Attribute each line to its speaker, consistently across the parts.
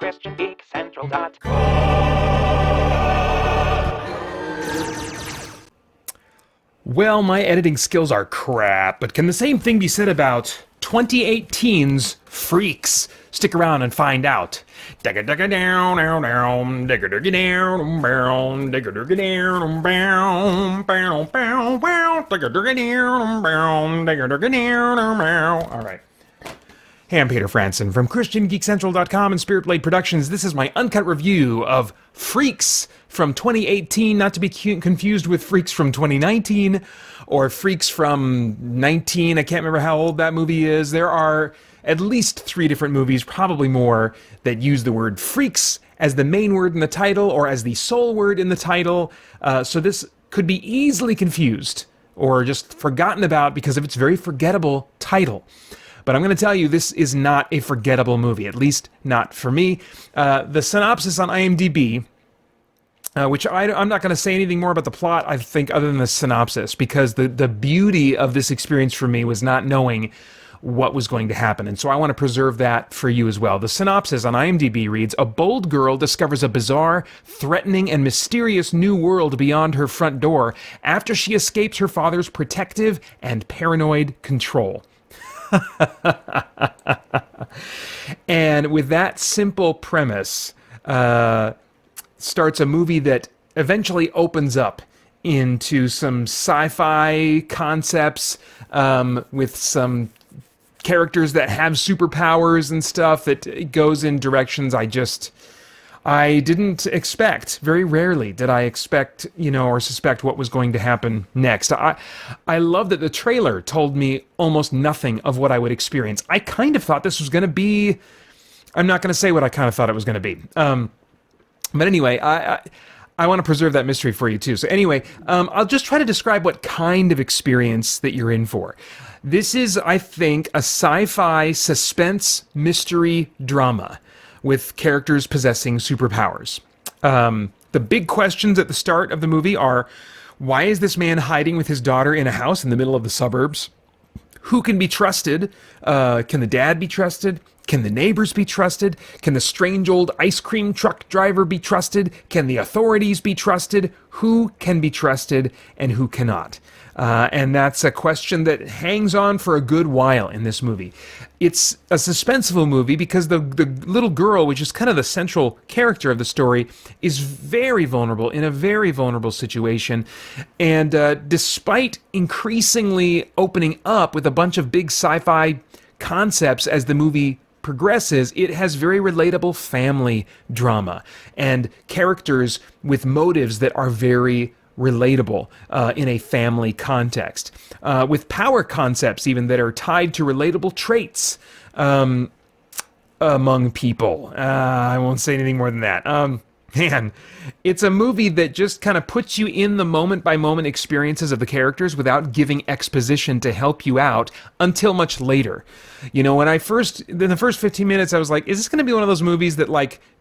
Speaker 1: christiangeekcentral.com.
Speaker 2: Well, my editing skills are crap, but can the same thing be said about 2018's Freaks? Stick around and find out. Alright. Hey, I'm Peter Franson from christiangeekcentral.com and Spirit Blade Productions. This is my uncut review of Freaks from 2018, not to be confused with Freaks from 2019 or Freaks from 19. I can't remember how old that movie is. There are at least 3 different movies, probably more, that use the word freaks as the main word in the title or as the sole word in the title. So this could be easily confused or just forgotten about because of its very forgettable title. But I'm going to tell you, this is not a forgettable movie, at least not for me. The synopsis on IMDb, which I'm not going to say anything more about the plot, I think, other than the synopsis, because the beauty of this experience for me was not knowing what was going to happen, and so I want to preserve that for you as well. The synopsis on IMDb reads, "A bold girl discovers a bizarre, threatening, and mysterious new world beyond her front door after she escapes her father's protective and paranoid control." And with that simple premise, starts a movie that eventually opens up into some sci-fi concepts with some characters that have superpowers and stuff that goes in directions I didn't expect. Very rarely did I expect, or suspect what was going to happen next. I love that the trailer told me almost nothing of what I would experience. I kind of thought this was going to be... I'm not going to say what I kind of thought it was going to be. But anyway, I want to preserve that mystery for you too. So anyway, I'll just try to describe what kind of experience that you're in for. This is, I think, a sci-fi suspense mystery drama with characters possessing superpowers. The big questions at the start of the movie are, why is this man hiding with his daughter in a house in the middle of the suburbs? Who can be trusted? Can the dad be trusted? Can the neighbors be trusted? Can the strange old ice cream truck driver be trusted? Can the authorities be trusted? Who can be trusted and who cannot? And that's a question that hangs on for a good while in this movie. It's a suspenseful movie because the little girl, which is kind of the central character of the story, is very vulnerable, in a very vulnerable situation. And despite increasingly opening up with a bunch of big sci-fi concepts as the movie progresses, it has very relatable family drama and characters with motives that are very relatable in a family context, with power concepts even that are tied to relatable traits among people. I won't say anything more than that. Man, it's a movie that just kind of puts you in the moment-by-moment experiences of the characters without giving exposition to help you out until much later. In the first 15 minutes, I was like, is this going to be one of those movies that,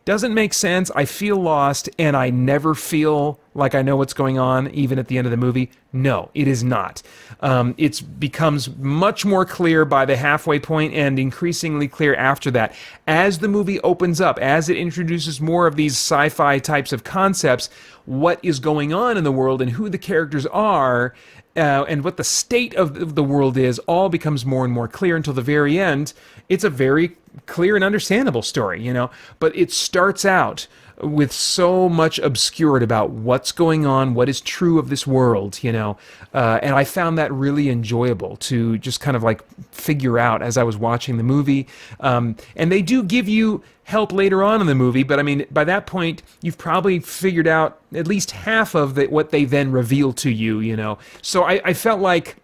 Speaker 2: doesn't make sense, I feel lost, and I never feel like I know what's going on, even at the end of the movie? No, it is not. It becomes much more clear by the halfway point and increasingly clear after that. As the movie opens up, as it introduces more of these sci-fi types of concepts, what is going on in the world and who the characters are, and what the state of the world is, all becomes more and more clear until the very end. It's a very clear and understandable story, but it starts out with so much obscured about what's going on, what is true of this world, and I found that really enjoyable to just kind of figure out as I was watching the movie. And they do give you help later on in the movie, but I mean, by that point, you've probably figured out at least half of what they then reveal to you, So I felt like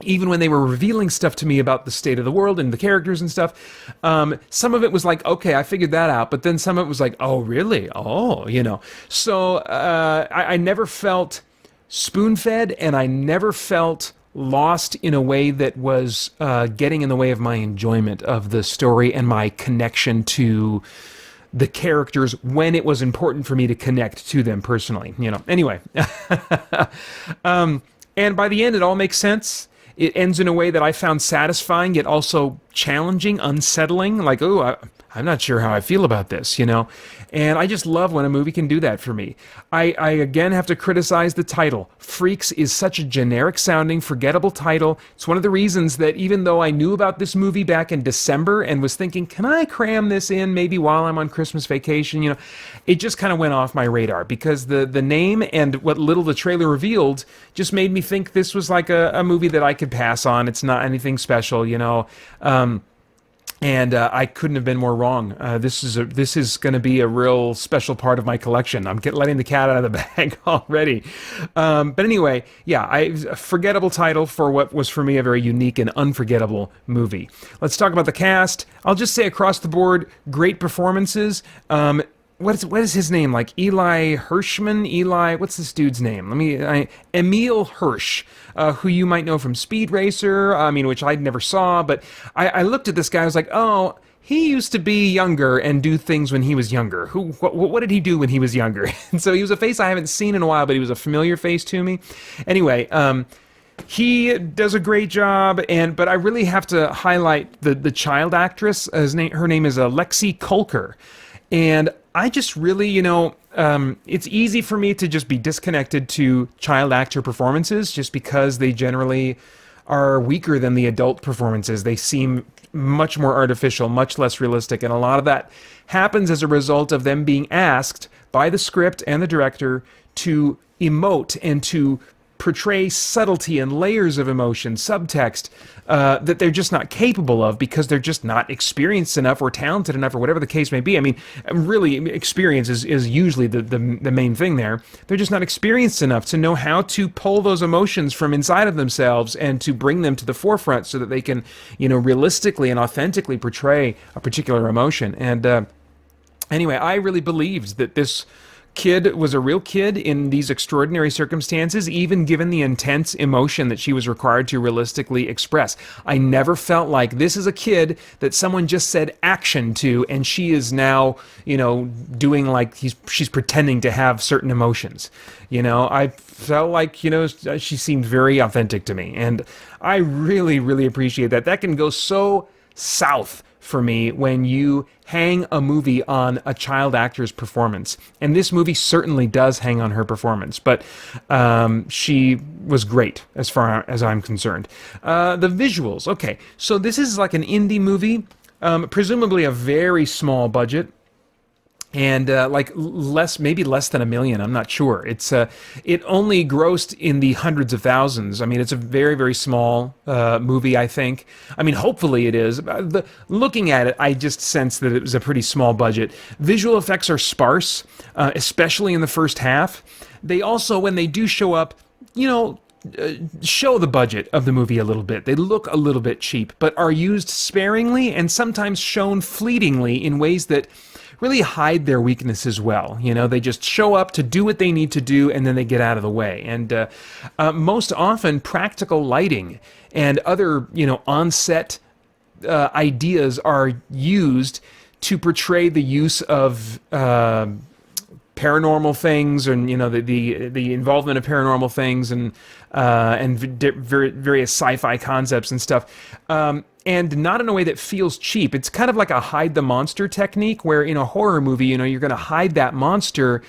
Speaker 2: even when they were revealing stuff to me about the state of the world and the characters and stuff, some of it was like, okay, I figured that out. But then some of it was like, oh, really? Oh, So I never felt spoon-fed, and I never felt lost in a way that was getting in the way of my enjoyment of the story and my connection to the characters when it was important for me to connect to them personally. Anyway. And by the end, it all makes sense. It ends in a way that I found satisfying, yet also challenging, unsettling, like, I'm not sure how I feel about this, you know? And I just love when a movie can do that for me. I again have to criticize the title. Freaks is such a generic sounding, forgettable title. It's one of the reasons that even though I knew about this movie back in December and was thinking, can I cram this in maybe while I'm on Christmas vacation, you know, it just kind of went off my radar because the name and what little the trailer revealed just made me think this was like a movie that I could pass on. It's not anything special, you know. And I couldn't have been more wrong. This is going to be a real special part of my collection. I'm letting the cat out of the bag already. But anyway, yeah, a forgettable title for what was for me a very unique and unforgettable movie. Let's talk about the cast. I'll just say across the board, great performances. What is his name? Like Eli Hirschman? What's this dude's name? Emil Hirsch, who you might know from Speed Racer, which I never saw, but I looked at this guy, I was like, oh, he used to be younger and do things when he was younger. What did he do when he was younger? And so he was a face I haven't seen in a while, but he was a familiar face to me. Anyway, he does a great job, but I really have to highlight the child actress. Her name is Lexi Kolker. And I just really, it's easy for me to just be disconnected to child actor performances just because they generally are weaker than the adult performances. They seem much more artificial, much less realistic, and a lot of that happens as a result of them being asked by the script and the director to emote and to portray subtlety and layers of emotion, subtext, that they're just not capable of because they're just not experienced enough or talented enough or whatever the case may be. I mean, really, experience is usually the main thing there. They're just not experienced enough to know how to pull those emotions from inside of themselves and to bring them to the forefront so that they can, realistically and authentically portray a particular emotion. And anyway, I really believed that this kid was a real kid in these extraordinary circumstances, even given the intense emotion that she was required to realistically express. I never felt like this is a kid that someone just said action to, and she is now, doing like she's pretending to have certain emotions. I felt like, she seemed very authentic to me, and I really, really appreciate that. That can go so south for me when you hang a movie on a child actor's performance. And this movie certainly does hang on her performance, but she was great as far as I'm concerned. The visuals, okay, so this is like an indie movie, presumably a very small budget. And maybe less than $1 million. I'm not sure. It only grossed in the hundreds of thousands. I mean, it's a very, very small movie, I think. I mean, hopefully it is. Looking at it, I just sense that it was a pretty small budget. Visual effects are sparse, especially in the first half. They also, when they do show up, show the budget of the movie a little bit. They look a little bit cheap, but are used sparingly and sometimes shown fleetingly in ways that really hide their weakness as well. They just show up to do what they need to do, and then they get out of the way. And most often, practical lighting and other, on-set ideas are used to portray the use of paranormal things, and the involvement of paranormal things, and various sci-fi concepts and stuff. And not in a way that feels cheap. It's kind of like a hide the monster technique, where in a horror movie, you're going to hide that monster,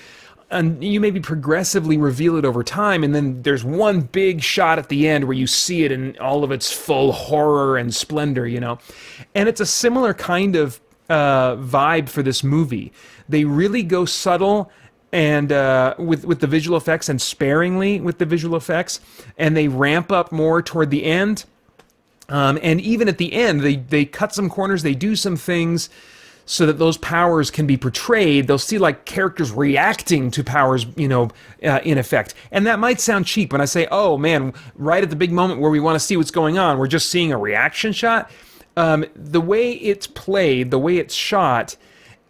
Speaker 2: and you maybe progressively reveal it over time, and then there's one big shot at the end where you see it in all of its full horror and splendor, And it's a similar kind of vibe for this movie. They really go subtle and with the visual effects, and sparingly with the visual effects, and they ramp up more toward the end. And even at the end, they cut some corners, they do some things so that those powers can be portrayed. They'll see like characters reacting to powers, in effect. And that might sound cheap when I say, oh man, right at the big moment where we want to see what's going on, we're just seeing a reaction shot. The way it's played, the way it's shot,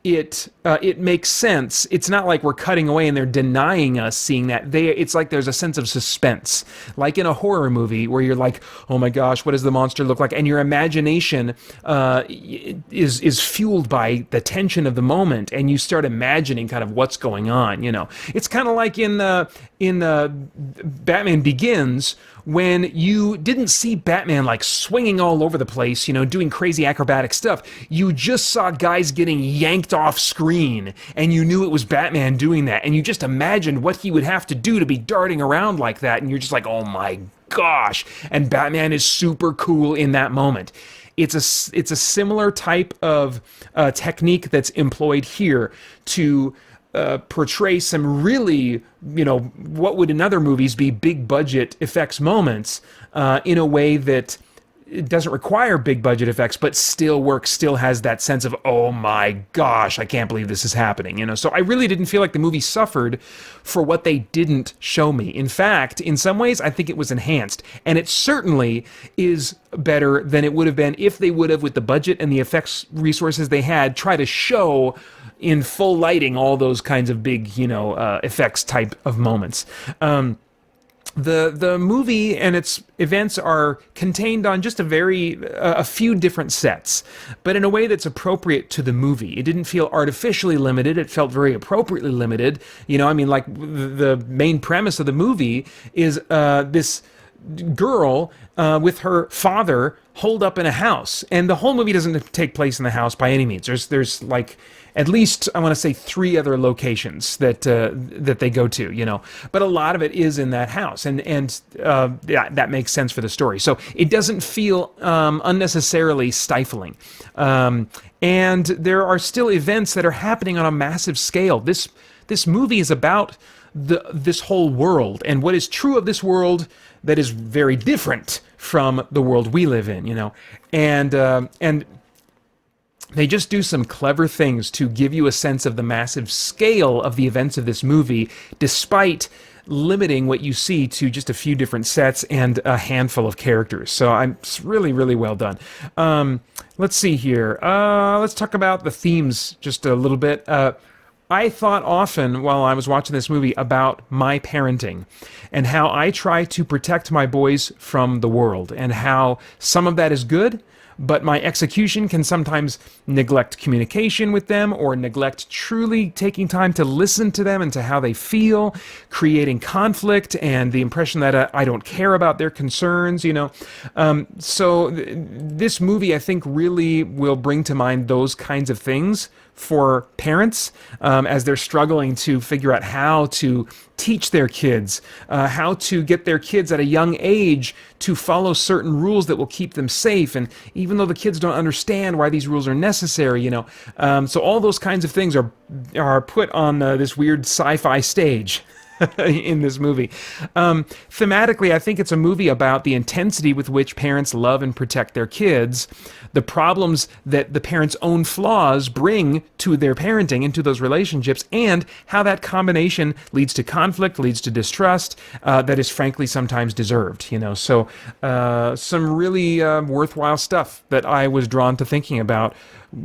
Speaker 2: it makes sense. It's not like we're cutting away and they're denying us seeing that. It's like there's a sense of suspense, like in a horror movie where you're like, oh my gosh, what does the monster look like? And your imagination is fueled by the tension of the moment, and you start imagining kind of what's going on. It's kind of like in Batman Begins, when you didn't see Batman like swinging all over the place, doing crazy acrobatic stuff. You just saw guys getting yanked off screen, and you knew it was Batman doing that, and you just imagined what he would have to do to be darting around like that, and you're just like, oh my gosh. And Batman is super cool in that moment. It's a similar type of technique that's employed here to portray some really, what would in other movies be big budget effects moments in a way that it doesn't require big budget effects, but still works, still has that sense of, oh my gosh, I can't believe this is happening. So I really didn't feel like the movie suffered for what they didn't show me. In fact, in some ways, I think it was enhanced, and it certainly is better than it would have been if they would have, with the budget and the effects resources they had, try to show in full lighting all those kinds of big, effects type of moments. The movie and its events are contained on just a few different sets, but in a way that's appropriate to the movie. It didn't feel artificially limited. It felt very appropriately limited. Like the main premise of the movie is this girl with her father holed up in a house, and the whole movie doesn't take place in the house by any means. There's like at least, I want to say, 3 other locations that they go to, but a lot of it is in that house, and that makes sense for the story. So it doesn't feel unnecessarily stifling, and there are still events that are happening on a massive scale. This movie is about this whole world and what is true of this world that is very different from the world we live in, and they just do some clever things to give you a sense of the massive scale of the events of this movie, despite limiting what you see to just a few different sets and a handful of characters. So it's really, really well done. Let's see here. Let's talk about the themes just a little bit. I thought often while I was watching this movie about my parenting and how I try to protect my boys from the world, and how some of that is good, but my execution can sometimes neglect communication with them, or neglect truly taking time to listen to them and to how they feel, creating conflict and the impression that I don't care about their concerns, So this movie, I think, really will bring to mind those kinds of things for parents as they're struggling to figure out how to teach their kids, how to get their kids at a young age to follow certain rules that will keep them safe. And even though the kids don't understand why these rules are necessary, so all those kinds of things are put on this weird sci-fi stage in this movie. Thematically, I think it's a movie about the intensity with which parents love and protect their kids, the problems that the parents' own flaws bring to their parenting and to those relationships, and how that combination leads to conflict, leads to distrust that is frankly sometimes deserved. So some really worthwhile stuff that I was drawn to thinking about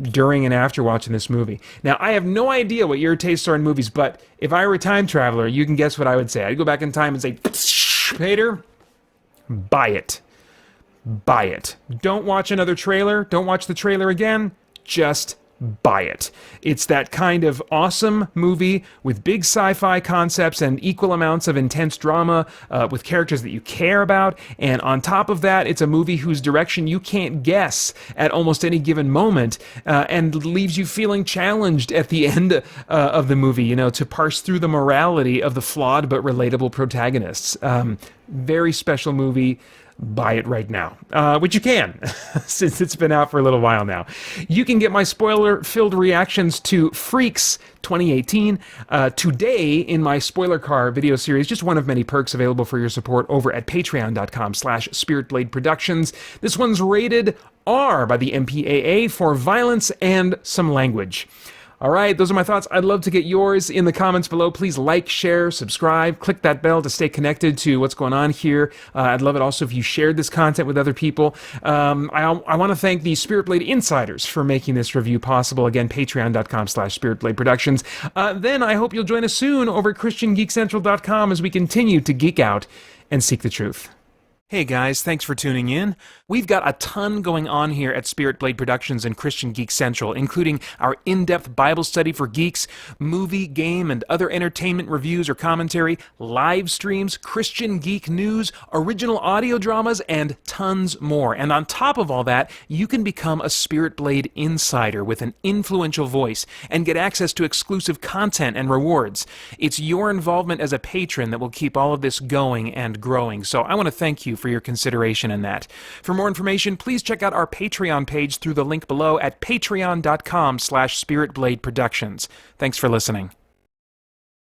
Speaker 2: during and after watching this movie. Now, I have no idea what your tastes are in movies, but if I were a time traveler, you can guess what I would say. I'd go back in time and say, Peter, buy it. Buy it. Don't watch another trailer. Don't watch the trailer again. Just buy it. It's that kind of awesome movie with big sci-fi concepts and equal amounts of intense drama with characters that you care about. And on top of that, it's a movie whose direction you can't guess at almost any given moment and leaves you feeling challenged at the end of the movie, to parse through the morality of the flawed but relatable protagonists. Very special movie. Buy it right now, which you can, since it's been out for a little while now. You can get my spoiler-filled reactions to Freaks 2018 today in my Spoiler Car video series, just one of many perks available for your support over at patreon.com/spiritblade productions. This one's rated R by the MPAA for violence and some language. All right, those are my thoughts. I'd love to get yours in the comments below. Please like, share, subscribe, click that bell to stay connected to what's going on here. I'd love it also if you shared this content with other people. I want to thank the Spirit Blade Insiders for making this review possible. Again, patreon.com/spiritblade productions. Then I hope you'll join us soon over at christiangeekcentral.com as we continue to geek out and seek the truth. Hey guys, thanks for tuning in. We've got a ton going on here at Spirit Blade Productions and Christian Geek Central, including our in-depth Bible study for geeks, movie, game, and other entertainment reviews or commentary, live streams, Christian geek news, original audio dramas, and tons more. And on top of all that, you can become a Spirit Blade insider with an influential voice and get access to exclusive content and rewards. It's your involvement as a patron that will keep all of this going and growing, so I want to thank you for your consideration in that. For more information, please check out our Patreon page through the link below at patreon.com/spiritbladeproductions. Thanks for listening.